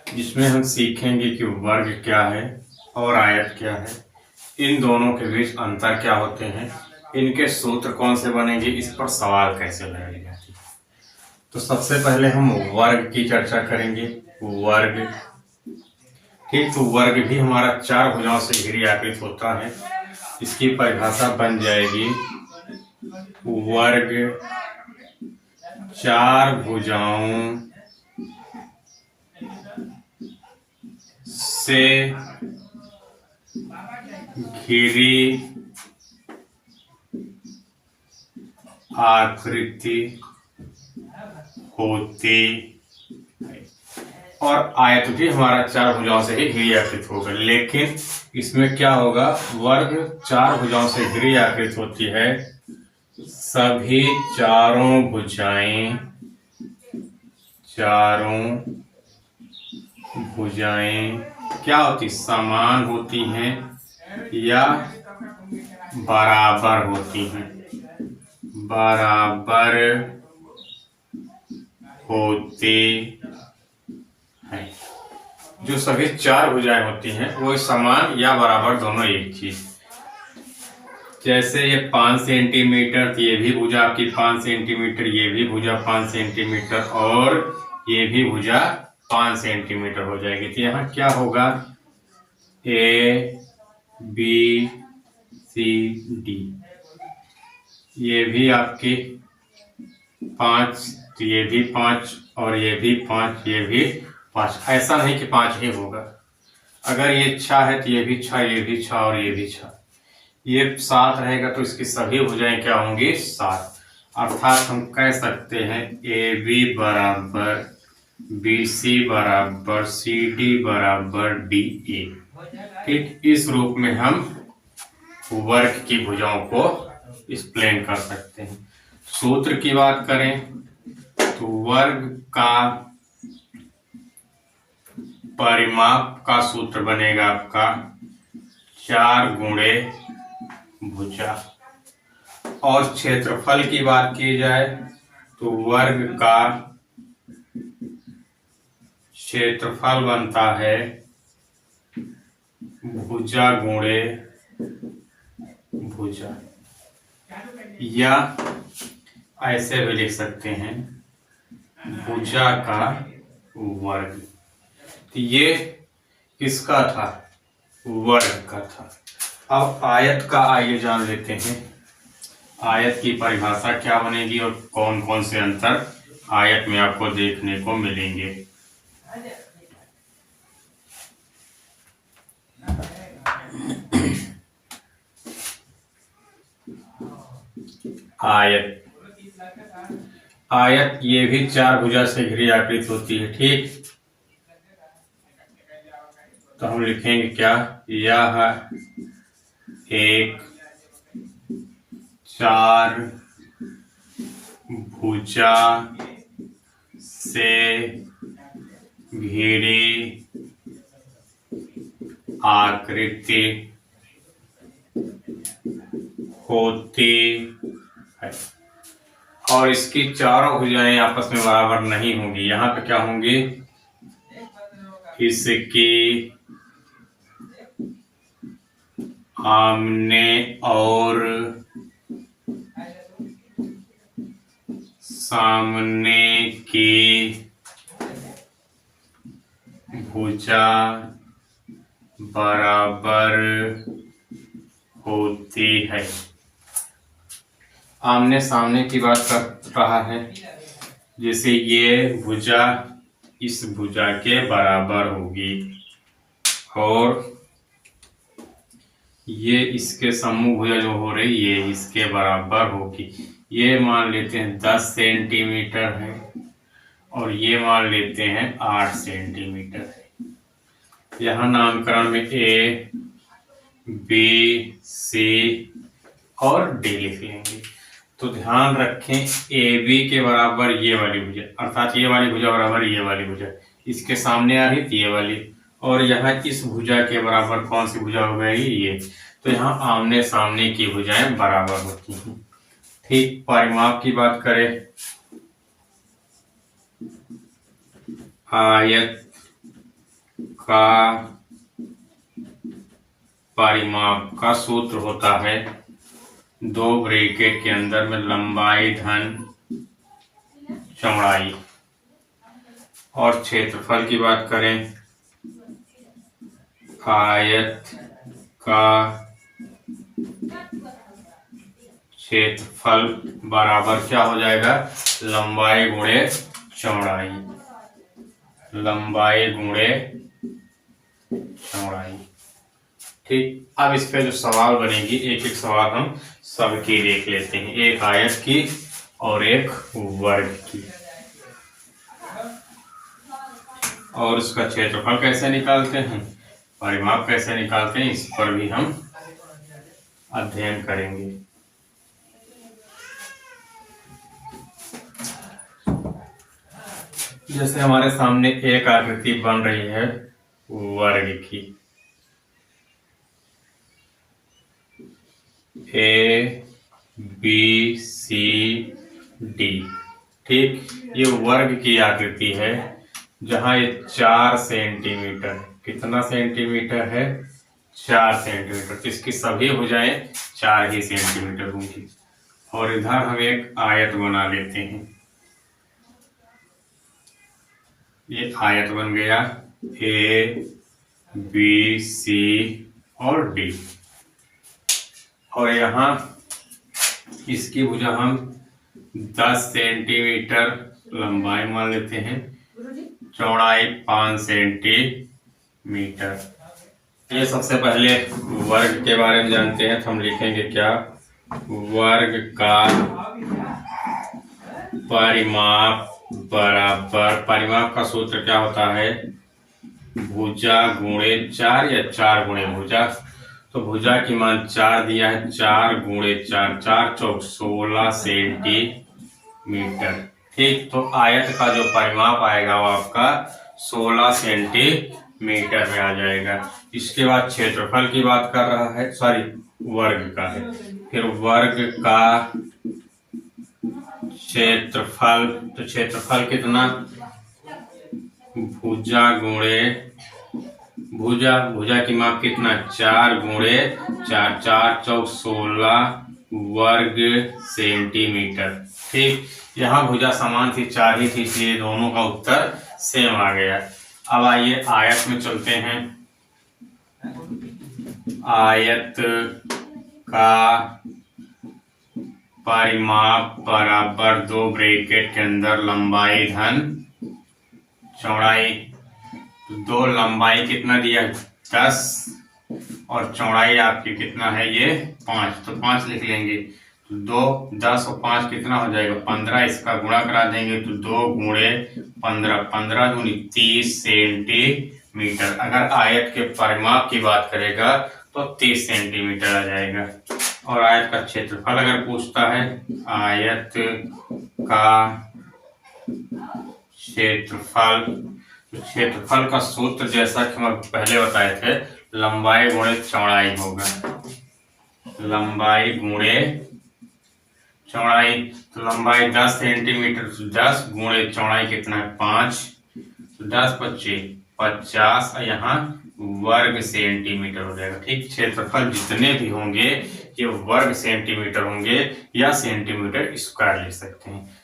जिसमें हम सीखेंगे कि वर्ग क्या है और आयत क्या है, इन दोनों के बीच अंतर क्या होते हैं, इनके सूत्र कौन से बनेंगे, इस पर सवाल कैसे लगाए जाते हैं। तो सबसे पहले हम वर्ग की चर्चा करेंगे। वर्ग, ठीक, तो वर्ग भी हमारा चार भुजाओं से घिरी आकृति होता है। इसकी परिभाषा बन जाएगी, वर्ग चार भुजाओं से घिरी आकृति होती है। और आयत भी हमारा चार भुजाओं से ही घिरी आकृति होगा, लेकिन इसमें क्या होगा, वर्ग चार भुजाओं से घिरी आकृति होती है, सभी चारों भुजाएं क्या होती, समान होती हैं या बराबर होती हैं, बराबर होते हैं। जो सभी चार भुजाएं होती हैं वो समान या बराबर, दोनों एक चीज। जैसे ये 5 सेंटीमीटर, तो ये भी भुजा आपकी 5 सेंटीमीटर, ये भी भुजा 5 सेंटीमीटर और ये भी भुजा 5 सेंटीमीटर हो जाएगी। तो यहाँ क्या होगा, ए बी सी डी, ये भी आपकी 5, तो ये भी 5 और ये भी 5, ये भी 5। ऐसा नहीं कि 5 ही होगा, अगर ये 6 है तो ये भी 6, ये भी 6 और ये भी 6, ये 7 रहेगा तो इसकी सभी भुजाएं क्या होंगी, 7। अर्थात हम कह सकते हैं ए बी बराबर बी सी बराबर सी डी बराबर डी ए। ठीक, इस रूप में हम वर्ग की भुजाओं को एक्सप्लेन कर सकते हैं। सूत्र की बात करें तो वर्ग का परिमाप का सूत्र बनेगा आपका 4 गुणे भुजा। और क्षेत्रफल की बात की जाए तो वर्ग का क्षेत्रफल बनता है भुजा गुणे भुजा, या ऐसे भी लिख सकते हैं भुजा का वर्ग। तो ये किसका था, वर्ग का था। अब आयत का आइए जान लेते हैं, आयत की परिभाषा क्या बनेगी और कौन कौन से अंतर आयत में आपको देखने को मिलेंगे। आयत, आयत ये भी चार भुजा से घिरी आकृति होती है। ठीक, तो हम लिखेंगे क्या, यह एक चार भुजा से घिरी आकृति होती है। और इसकी चारों भुजाएं आपस में बराबर नहीं होंगी। यहाँ पे क्या होंगी, इसकी आमने और सामने की भुजा बराबर होती है। आमने सामने की बात कर रहा है, जैसे ये भुजा इस भुजा के बराबर होगी और ये इसके समूह भुजा जो हो रही ये इसके बराबर होगी। ये मान लेते हैं 10 सेंटीमीटर है और ये मान लेते हैं 8 सेंटीमीटर है। यहाँ नामकरण में ए बी सी और डी लिख लेंगे। तो ध्यान रखें, ए बी के बराबर ये वाली भुजा, अर्थात ये वाली भुजा बराबर ये वाली भुजा, इसके सामने आ रही थी ये वाली, और यहाँ इस भुजा के बराबर कौन सी भुजा हो गई, ये। तो यहाँ आमने सामने की भुजाएं बराबर होती हैं। ठीक, परिमाप की बात करें आयत का परिमाप का सूत्र होता है दो ब्रैकेट के अंदर में लंबाई धन चौड़ाई। और क्षेत्रफल की बात करें, आयत का क्षेत्रफल बराबर क्या हो जाएगा, लंबाई गुणे चौड़ाई, लंबाई गुणे चौड़ाई। ठीक, अब इस पे जो सवाल बनेगी, एक एक सवाल हम सबकी देख लेते हैं, एक आयत की और एक वर्ग की। और उसका क्षेत्रफल कैसे निकालते हैं, परिमाप कैसे निकालते हैं, इस पर भी हम अध्ययन करेंगे। जैसे हमारे सामने एक आकृति बन रही है वर्ग की, ए बी सी डी। ठीक, ये वर्ग की आकृति है जहां ये 4 सेंटीमीटर, कितना सेंटीमीटर है, 4 सेंटीमीटर। तो इसकी सभी भुजाएं 4 ही सेंटीमीटर होंगी। और इधर हम एक आयत बना लेते हैं, ये आयत बन गया ए बी सी और डी। और यहाँ इसकी भुजा हम 10 सेंटीमीटर लंबाई मान लेते हैं, चौड़ाई 5 सेंटीमीटर। ये सबसे पहले वर्ग के बारे में जानते हैं, तो हम लिखेंगे क्या, वर्ग का परिमाप बराबर, परिमाप का सूत्र क्या होता है, भुजा गुणे 4 या 4 गुणे भुजा। तो भुजा की मान 4 दिया है, 4 गुणे 4, 4 चौक 16 सेंटीमीटर। ठीक, तो आयत का जो परिमाप आएगा वो आपका 16 सेंटीमीटर में आ जाएगा। इसके बाद क्षेत्रफल की बात कर रहा है, सॉरी वर्ग का है, फिर वर्ग का क्षेत्रफल। तो क्षेत्रफल कितना, भुजा गुणे भुजा, भुजा की माप कितना, 4 गुणे 4, 4 चौक 16 वर्ग सेंटीमीटर। ठीक, यहाँ भुजा समान थी, 4 ही थी, इसलिए दोनों का उत्तर सेम आ गया। अब आइए आयत में चलते हैं। आयत का परिमाप बराबर दो ब्रैकेट के अंदर लंबाई धन चौड़ाई। तो दो लंबाई कितना दिया, 10, और चौड़ाई आपकी कितना है, ये 5, तो 5 लिख लेंगे। तो 2, 10 और 5 कितना हो जाएगा, 15। इसका गुणा करा देंगे तो 2 गुणे 15, 15 दूनी 30 सेंटीमीटर। अगर आयत के परिमाप की बात करेगा तो 30 सेंटीमीटर आ जाएगा। और आयत का क्षेत्रफल अगर पूछता है, आयत का क्षेत्रफल, तो क्षेत्रफल का सूत्र जैसा कि हम पहले बताए थे, लंबाई गुणे चौड़ाई होगा, लंबाई गुणे चौड़ाई। तो लंबाई 10 सेंटीमीटर, 10 गुणे चौड़ाई कितना है, 5, तो 10 25 50, यहाँ वर्ग सेंटीमीटर हो जाएगा। ठीक, क्षेत्रफल जितने भी होंगे ये वर्ग सेंटीमीटर होंगे या सेंटीमीटर स्क्वायर ले सकते हैं।